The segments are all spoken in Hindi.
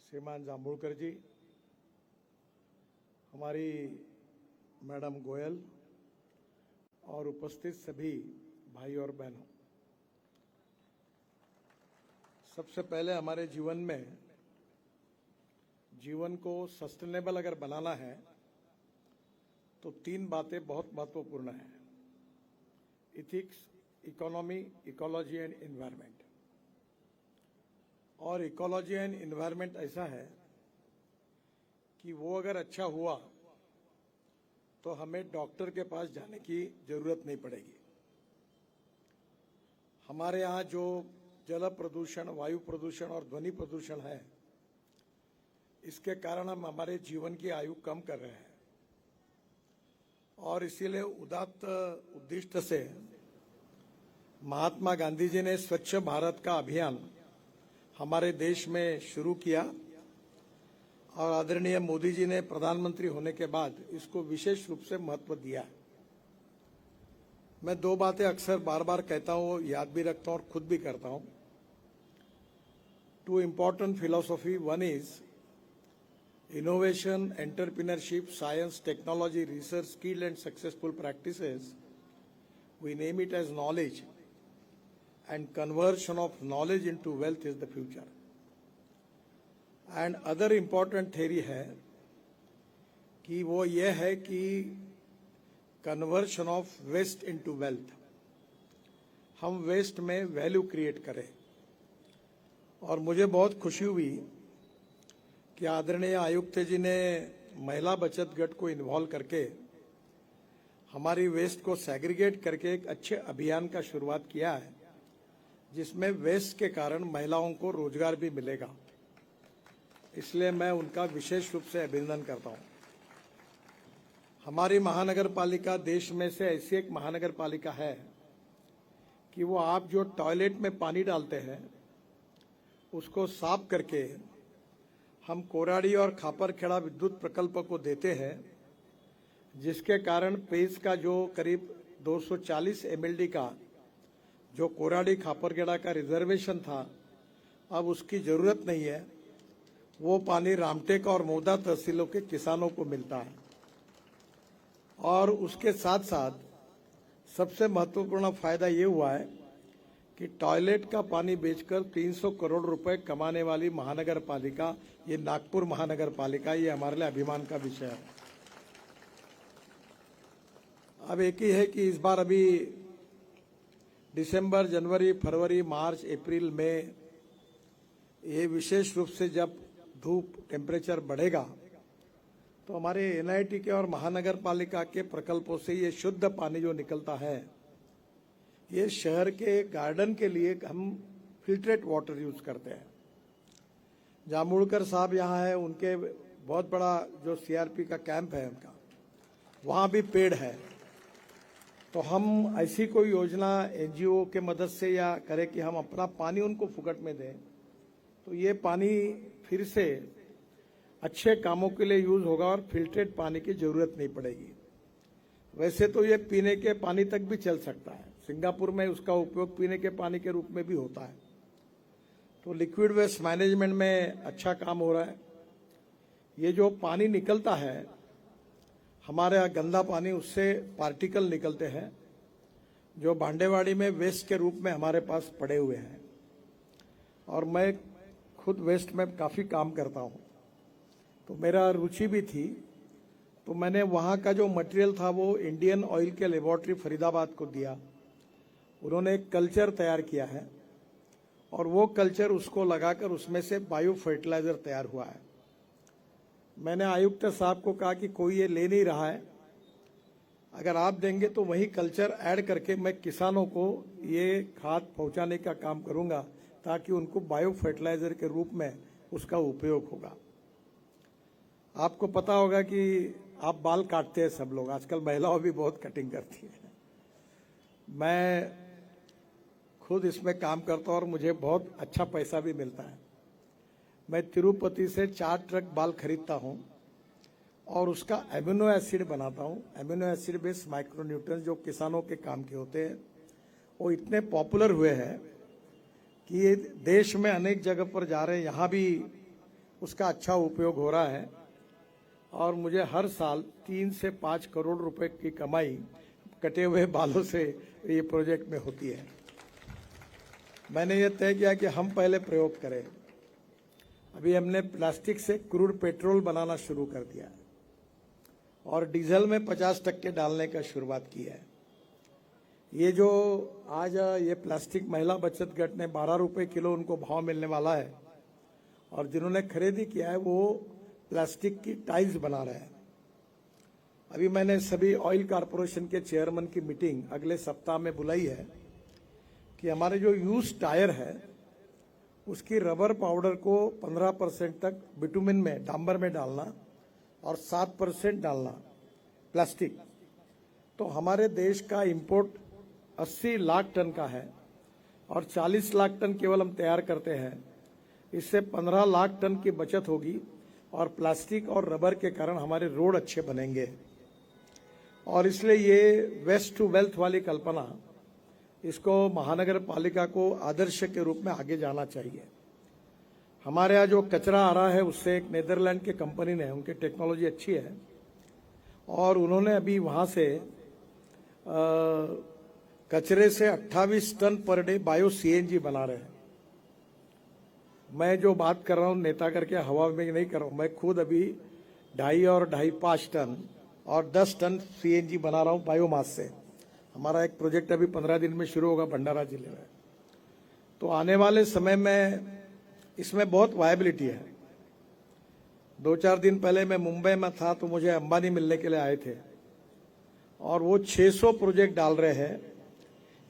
श्रीमान जांभूलकर जी, हमारी मैडम गोयल और उपस्थित सभी भाई और बहनों, सबसे पहले हमारे जीवन को सस्टेनेबल अगर बनाना है तो तीन बातें बहुत महत्वपूर्ण हैं: ethics, economy, ecology and environment. और इकोलॉजी एंड एनवायरनमेंट ऐसा है कि वो अगर अच्छा हुआ तो हमें डॉक्टर के पास जाने की जरूरत नहीं पड़ेगी। हमारे यहाँ जो जल प्रदूषण, वायु प्रदूषण और ध्वनि प्रदूषण है, इसके कारण हम हमारे जीवन की आयु कम कर रहे हैं। और इसीलिए उदात्त उद्दिष्ट से महात्मा गांधी जी ने स्वच्छ भारत का अभियान हमारे देश में शुरू किया और आदरणीय मोदी जी ने प्रधानमंत्री होने के बाद इसको विशेष रूप से महत्व दिया है। मैं दो बातें अक्सर बार बार कहता हूँ, याद भी रखता हूँ और खुद भी करता हूँ। Two important philosophy, one is innovation, entrepreneurship, science, technology, research, skill and successful practices. We name it as knowledge, and conversion of knowledge into wealth is the future. And other important theory है कि वो ये है कि conversion of waste into wealth, हम waste में value create करें। और मुझे बहुत खुशी हुई कि आदरणीय आयुक्त जी ने महिला बचत गट को इन्वॉल्व करके हमारी वेस्ट को सेग्रीगेट करके एक अच्छे अभियान का शुरुआत किया है, जिसमें वेस्ट के कारण महिलाओं को रोजगार भी मिलेगा। इसलिए मैं उनका विशेष रूप से अभिनंदन करता हूं। हमारी महानगर पालिका देश में से ऐसी एक महानगर पालिका है कि वो आप जो टॉयलेट में पानी डालते हैं उसको साफ करके हम कोराड़ी और खापरखेड़ा विद्युत प्रकल्प को देते हैं, जिसके कारण पेज का जो करीब 240 एमएलडी का जो कोराड़ी खापरखेड़ा का रिजर्वेशन था, अब उसकी जरूरत नहीं है। वो पानी रामटेक और मौदा तहसीलों के किसानों को मिलता है। और उसके साथ साथ सबसे महत्वपूर्ण फायदा ये हुआ है कि टॉयलेट का पानी बेचकर 300 करोड़ रुपए कमाने वाली महानगर पालिका, ये नागपुर महानगर पालिका, ये हमारे लिए अभिमान का विषय है। अब एक ही है कि इस बार अभी दिसंबर, जनवरी, फरवरी, मार्च, अप्रैल में ये विशेष रूप से जब धूप टेम्परेचर बढ़ेगा तो हमारे एनआईटी के और महानगर पालिका के प्रकल्पों से ये शुद्ध पानी जो निकलता है, ये शहर के गार्डन के लिए हम फिल्ट्रेट वाटर यूज करते हैं। जांभूलकर साहब यहाँ है, उनके बहुत बड़ा जो सीआरपी का कैंप है उनका, वहाँ भी पेड़ है। तो हम ऐसी कोई योजना एनजीओ के मदद से या करें कि हम अपना पानी उनको फुकट में दें, तो ये पानी फिर से अच्छे कामों के लिए यूज होगा और फिल्ट्रेट पानी की जरूरत नहीं पड़ेगी। वैसे तो ये पीने के पानी तक भी चल सकता है, सिंगापुर में उसका उपयोग पीने के पानी के रूप में भी होता है। तो लिक्विड वेस्ट मैनेजमेंट में अच्छा काम हो रहा है। ये जो पानी निकलता है हमारे यहाँ गंदा पानी, उससे पार्टिकल निकलते हैं जो भांडेवाड़ी में वेस्ट के रूप में हमारे पास पड़े हुए हैं। और मैं खुद वेस्ट में काफ़ी काम करता हूँ, तो मेरा रुचि भी थी। तो मैंने वहाँ का जो मटेरियल था वो इंडियन ऑयल के लेबोरेटरी फरीदाबाद को दिया। उन्होंने एक कल्चर तैयार किया है और वो कल्चर उसको लगाकर उसमें से बायो फर्टिलाइजर तैयार हुआ है। मैंने आयुक्त साहब को कहा कि कोई ये ले नहीं रहा है, अगर आप देंगे तो वही कल्चर ऐड करके मैं किसानों को ये खाद पहुंचाने का काम करूंगा, ताकि उनको बायो फर्टिलाइजर के रूप में उसका उपयोग होगा। आपको पता होगा कि आप बाल काटते हैं सब लोग, आजकल महिलाओं भी बहुत कटिंग करती है। मैं खुद इसमें काम करता हूँ और मुझे बहुत अच्छा पैसा भी मिलता है। मैं तिरुपति से 4 ट्रक बाल खरीदता हूँ और उसका एमिनो एसिड बनाता हूँ। एमिनो एसिड बेस्ड माइक्रोन्यूट्रिएंट्स जो किसानों के काम के होते हैं, वो इतने पॉपुलर हुए हैं कि ये देश में अनेक जगह पर जा रहे हैं। यहाँ भी उसका अच्छा उपयोग हो रहा है और मुझे हर साल 3 से 5 करोड़ रुपए की कमाई कटे हुए बालों से ये प्रोजेक्ट में होती है। मैंने ये तय किया कि हम पहले प्रयोग करें। अभी हमने प्लास्टिक से क्रूड पेट्रोल बनाना शुरू कर दिया है और डीजल में 50% डालने का शुरुआत की है। ये जो आज ये प्लास्टिक महिला बचत गट ने 12 रुपए किलो उनको भाव मिलने वाला है और जिन्होंने खरीदी किया है वो प्लास्टिक की टाइल्स बना रहे हैं। अभी मैंने सभी ऑयल कारपोरेशन के चेयरमैन की मीटिंग अगले सप्ताह में बुलाई है कि हमारे जो यूज टायर है उसकी रबर पाउडर को 15% तक बिटुमिन में डांबर में डालना और 7% डालना प्लास्टिक। तो हमारे देश का इंपोर्ट 80 लाख टन का है और 40 लाख टन केवल हम तैयार करते हैं। इससे 15 लाख टन की बचत होगी और प्लास्टिक और रबर के कारण हमारे रोड अच्छे बनेंगे। और इसलिए ये वेस्ट टू वेल्थ वाली कल्पना, इसको महानगर पालिका को आदर्श के रूप में आगे जाना चाहिए। हमारे यहाँ जो कचरा आ रहा है उससे एक नीदरलैंड के कंपनी ने, उनकी टेक्नोलॉजी अच्छी है और उन्होंने अभी वहाँ से कचरे से 28 ton per day bio CNG बना रहे हैं। मैं जो बात कर रहा हूँ नेता करके हवा में नहीं कर रहा हूँ, मैं खुद अभी 2.5 और 2.5 टन और 10 टन सीएनजी बना रहा हूँ बायोमास से। हमारा एक प्रोजेक्ट अभी 15 दिन में शुरू होगा भंडारा जिले में। तो आने वाले समय में इसमें बहुत वायबिलिटी है। 2-4 दिन पहले मैं मुंबई में था तो मुझे अंबानी मिलने के लिए आए थे और वो 600 प्रोजेक्ट डाल रहे हैं।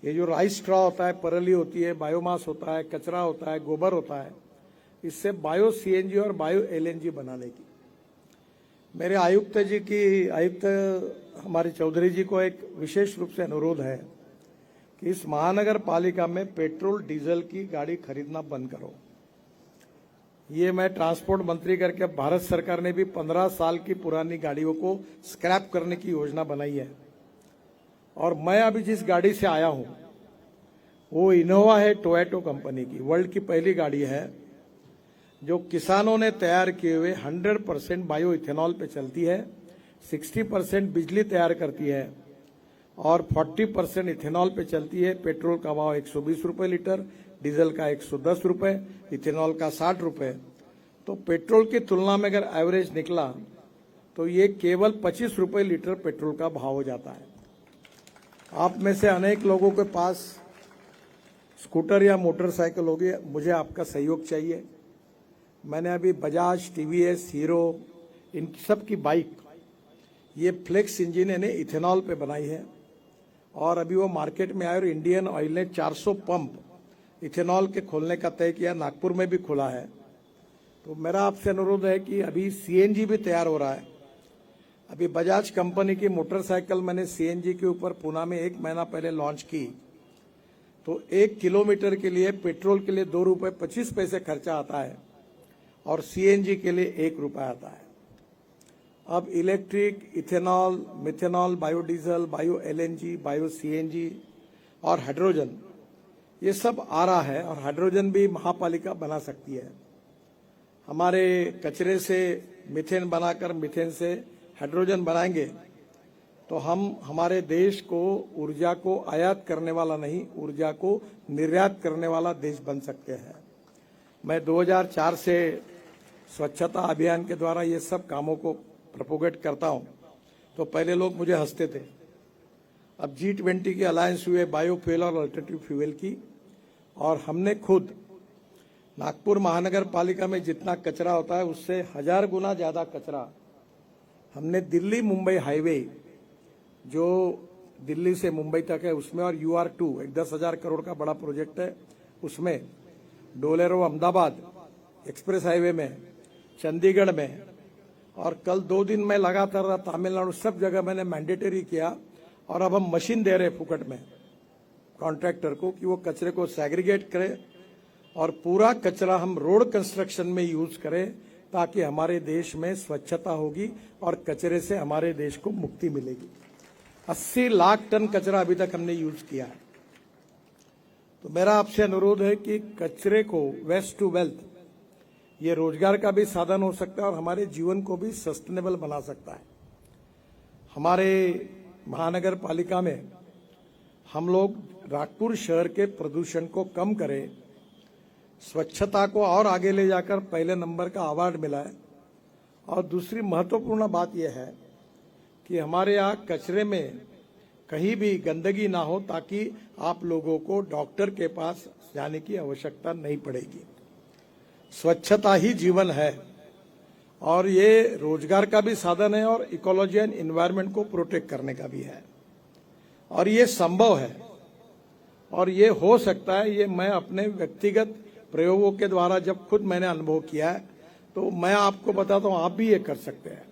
ये जो राइस स्ट्रॉ होता है, परली होती है, बायोमास होता है, कचरा होता है, गोबर होता है, इससे बायो सीएनजी और बायो एलएनजी बनाने की। मेरे आयुक्त हमारे चौधरी जी को एक विशेष रूप से अनुरोध है कि इस महानगर पालिका में पेट्रोल डीजल की गाड़ी खरीदना बंद करो। ये मैं ट्रांसपोर्ट मंत्री करके, भारत सरकार ने भी 15 साल की पुरानी गाड़ियों को स्क्रैप करने की योजना बनाई है। और मैं अभी जिस गाड़ी से आया हूं वो इनोवा है, टोयोटा कंपनी की, वर्ल्ड की पहली गाड़ी है जो किसानों ने तैयार किए हुए 100% बायो इथेनॉल पे चलती है, 60% बिजली तैयार करती है और 40% इथेनॉल पे चलती है। पेट्रोल का भाव 120 रुपए लीटर, डीजल का 110 रुपए, इथेनॉल का 60 रुपए। तो पेट्रोल की तुलना में अगर एवरेज निकला तो ये केवल 25 रुपए लीटर पेट्रोल का भाव हो जाता है। आप में से अनेक लोगों के पास स्कूटर या मोटरसाइकिल होगी, मुझे आपका सहयोग चाहिए। मैंने अभी बजाज, टीवीएस, हीरो, इन सब की बाइक ये फ्लेक्स इंजन ने इथेनॉल पे बनाई है और अभी वो मार्केट में आए और इंडियन ऑयल ने 400 पंप इथेनॉल के खोलने का तय किया, नागपुर में भी खुला है। तो मेरा आपसे अनुरोध है कि अभी सीएनजी भी तैयार हो रहा है। अभी बजाज कंपनी की मोटरसाइकिल मैंने सीएनजी के ऊपर पुणे में 1 महीना पहले लॉन्च की तो 1 किलोमीटर के लिए पेट्रोल के लिए 2 रुपए 25 पैसे खर्चा आता है और सीएनजी के लिए 1 रुपया आता है। अब electric, ethanol, methanol, biodiesel, bio LNG, bio CNG और हाइड्रोजन ये सब आ रहा है और हाइड्रोजन भी महापालिका बना सकती है। हमारे कचरे से मीथेन बनाकर मीथेन से हाइड्रोजन बनाएंगे तो हम हमारे देश को ऊर्जा को आयात करने वाला नहीं, ऊर्जा को निर्यात करने वाला देश बन सकते हैं। मैं 2004 से स्वच्छता अभियान के द्वारा ये सब कामों को प्रोपोगेट करता हूं तो पहले लोग मुझे हंसते थे। अब G20 की अलायंस हुए बायोफ्यूल और अल्टरनेटिव फ्यूल की और हमने खुद नागपुर महानगर पालिका में जितना कचरा होता है उससे 1000 गुना ज्यादा कचरा हमने दिल्ली मुंबई हाईवे जो दिल्ली से मुंबई तक है उसमें और UR2 एक 10,000 करोड़ का बड़ा प्रोजेक्ट है उसमें, डोलेरो अहमदाबाद एक्सप्रेस हाईवे में, चंडीगढ़ में और कल 2 दिन में लगातार रहा तमिलनाडु, सब जगह मैंने मैंडेटरी किया और अब हम मशीन दे रहे फुकट में कॉन्ट्रैक्टर को कि वो कचरे को सेग्रीगेट करे और पूरा कचरा हम रोड कंस्ट्रक्शन में यूज करें ताकि हमारे देश में स्वच्छता होगी और कचरे से हमारे देश को मुक्ति मिलेगी। 80 लाख टन कचरा अभी तक हमने यूज किया है। तो मेरा आपसे अनुरोध है कि कचरे को वेस्ट टू वेल्थ ये रोजगार का भी साधन हो सकता है और हमारे जीवन को भी सस्टेनेबल बना सकता है। हमारे महानगर पालिका में हम लोग नागपुर शहर के प्रदूषण को कम करें, स्वच्छता को और आगे ले जाकर पहले नंबर का अवार्ड मिला है। और दूसरी महत्वपूर्ण बात यह है कि हमारे यहाँ कचरे में कहीं भी गंदगी ना हो, ताकि आप लोगों को डॉक्टर के पास जाने की आवश्यकता नहीं पड़ेगी। स्वच्छता ही जीवन है और ये रोजगार का भी साधन है और इकोलॉजी एंड एनवायरनमेंट को प्रोटेक्ट करने का भी है। और ये संभव है और ये हो सकता है। ये मैं अपने व्यक्तिगत प्रयोगों के द्वारा जब खुद मैंने अनुभव किया है तो मैं आपको बताता हूँ, आप भी ये कर सकते हैं।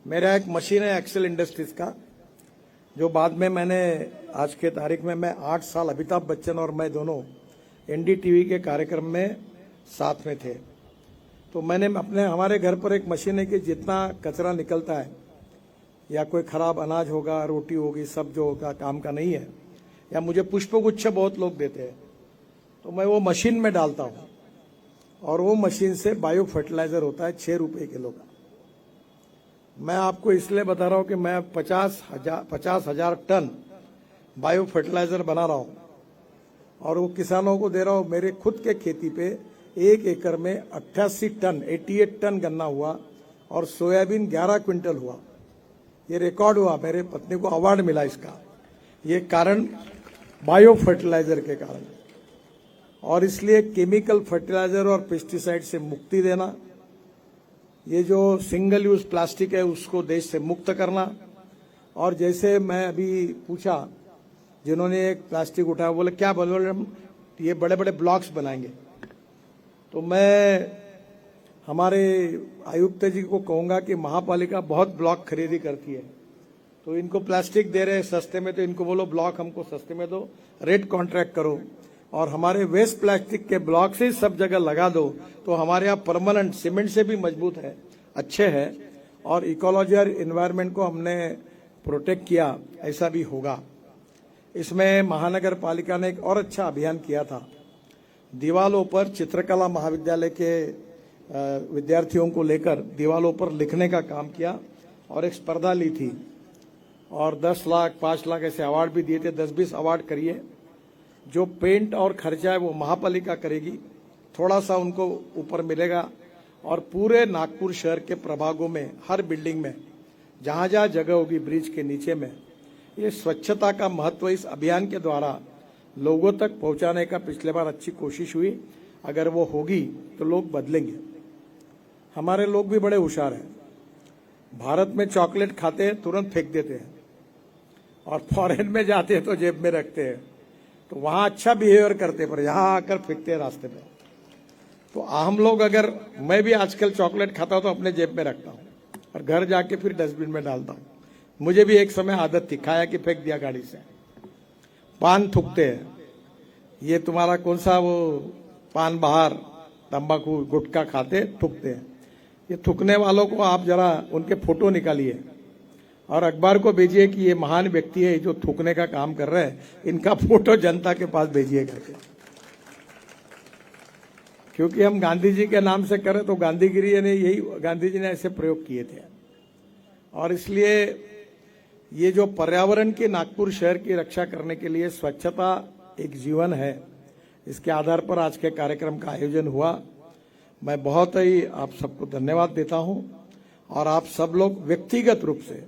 मेरा एक मशीन है एक्सेल इंडस्ट्रीज का, जो बाद में मैंने आज के तारीख में मैं 8 साल अमिताभ बच्चन और मैं दोनों एनडीटीवी के कार्यक्रम में साथ में थे। तो मैंने हमारे घर पर एक मशीन है कि जितना कचरा निकलता है या कोई खराब अनाज होगा, रोटी होगी, सब जो होगा काम का नहीं है, या मुझे पुष्पगुच्छ बहुत लोग देते हैं तो मैं वो मशीन में डालता हूँ और वो मशीन से बायो फर्टिलाइजर होता है 6 रुपए किलो का। मैं आपको इसलिए बता रहा हूँ कि मैं 50,000 टन बायो फर्टिलाइजर बना रहा हूँ और वो किसानों को दे रहा हूँ। मेरे खुद के खेती पे 1 एकड़ में 88 टन गन्ना हुआ और सोयाबीन 11 क्विंटल हुआ। ये रिकॉर्ड हुआ, मेरे पत्नी को अवार्ड मिला इसका। ये कारण बायो फर्टिलाइजर के कारण। और इसलिए केमिकल फर्टिलाइजर और पेस्टिसाइड से मुक्ति देना, ये जो सिंगल यूज प्लास्टिक है उसको देश से मुक्त करना। और जैसे मैं अभी पूछा, जिन्होंने एक प्लास्टिक उठाया, बोले क्या बोले, हम ये बड़े बड़े ब्लॉक्स बनाएंगे। तो मैं हमारे आयुक्त जी को कहूंगा कि महापालिका बहुत ब्लॉक खरीदी करती है, तो इनको प्लास्टिक दे रहे हैं सस्ते में, तो इनको बोलो ब्लॉक हमको सस्ते में दो, रेट कॉन्ट्रैक्ट करो और हमारे वेस्ट प्लास्टिक के ब्लॉक से सब जगह लगा दो। तो हमारे यहाँ परमानेंट सीमेंट से भी मजबूत है, अच्छे है और इकोलॉजी और एनवायरनमेंट को हमने प्रोटेक्ट किया, ऐसा भी होगा। इसमें महानगर पालिका ने एक और अच्छा अभियान किया था। दीवालों पर चित्रकला महाविद्यालय के विद्यार्थियों को लेकर दीवालों पर लिखने का काम किया और एक स्पर्धा ली थी और 10 लाख 5 लाख ऐसे अवार्ड भी दिए थे। 10-20 अवार्ड करिए। जो पेंट और खर्चा है वो महापालिका करेगी, थोड़ा सा उनको ऊपर मिलेगा। और पूरे नागपुर शहर के प्रभागों में हर बिल्डिंग में जहां जहां जगह होगी ब्रिज के नीचे में, ये स्वच्छता का महत्व इस अभियान के द्वारा लोगों तक पहुंचाने का पिछले बार अच्छी कोशिश हुई। अगर वो होगी तो लोग बदलेंगे। हमारे लोग भी बड़े होशियार हैं। भारत में चॉकलेट खाते हैं तुरंत फेंक देते हैं और फॉरेन में जाते हैं तो जेब में रखते हैं, तो वहां अच्छा बिहेवियर करते, पर यहाँ आकर फेंकते हैं रास्ते में। तो हम लोग, अगर मैं भी आजकल चॉकलेट खाता हूं तो अपने जेब में रखता हूं और घर जाके फिर डस्टबिन में डालता हूं। मुझे भी एक समय आदत थी, खाया कि फेंक दिया गाड़ी से। पान थूकते हैं, ये तुम्हारा कौन सा वो पान बाहर तंबाकू गुटखा खाते थूकते हैं। ये थूकने वालों को आप जरा उनके फोटो निकालिए और अखबार को भेजिए कि ये महान व्यक्ति है जो थूकने का काम कर रहे हैं, इनका फोटो जनता के पास भेजिए करके। क्योंकि हम गांधी जी के नाम से करें तो गांधीगिरी ने यही, गांधी जी ने ऐसे प्रयोग किए थे। और इसलिए ये जो पर्यावरण की नागपुर शहर की रक्षा करने के लिए स्वच्छता एक जीवन है, इसके आधार पर आज के कार्यक्रम का आयोजन हुआ। मैं बहुत ही आप सबको धन्यवाद देता हूं। और आप सब लोग व्यक्तिगत रूप से,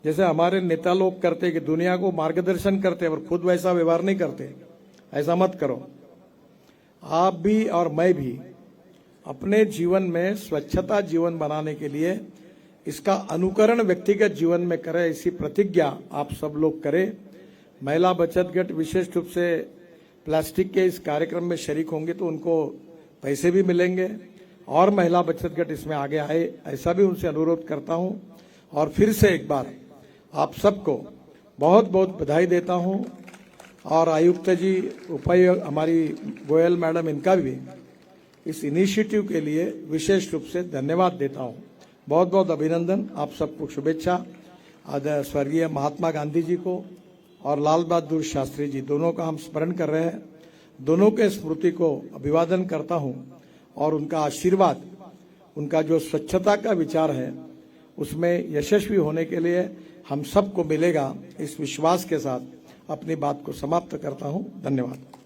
जैसे हमारे नेता लोग करते कि दुनिया को मार्गदर्शन करते और खुद वैसा व्यवहार नहीं करते, ऐसा मत करो। आप भी और मैं भी अपने जीवन में स्वच्छता जीवन बनाने के लिए इसका अनुकरण व्यक्तिगत जीवन में करें, ऐसी प्रतिज्ञा आप सब लोग करें। महिला बचत गट विशेष रूप से प्लास्टिक के इस कार्यक्रम में शरीक होंगे तो उनको पैसे भी मिलेंगे और महिला बचत गट इसमें आगे आए, ऐसा भी उनसे अनुरोध करता हूं। और फिर से एक बार आप सबको बहुत बहुत बधाई देता हूं। और आयुक्त जी, उपायुक्त हमारी गोयल मैडम, इनका भी इस इनिशिएटिव के लिए विशेष रूप से धन्यवाद देता हूं। बहुत बहुत अभिनंदन, आप सबको शुभेच्छा। स्वर्गीय महात्मा गांधी जी को और लाल बहादुर शास्त्री जी दोनों का हम स्मरण कर रहे हैं। दोनों के स्मृति को अभिवादन करता हूं और उनका आशीर्वाद, उनका जो स्वच्छता का विचार है उसमें यशस्वी होने के लिए हम सबको मिलेगा, इस विश्वास के साथ अपनी बात को समाप्त करता हूं। धन्यवाद।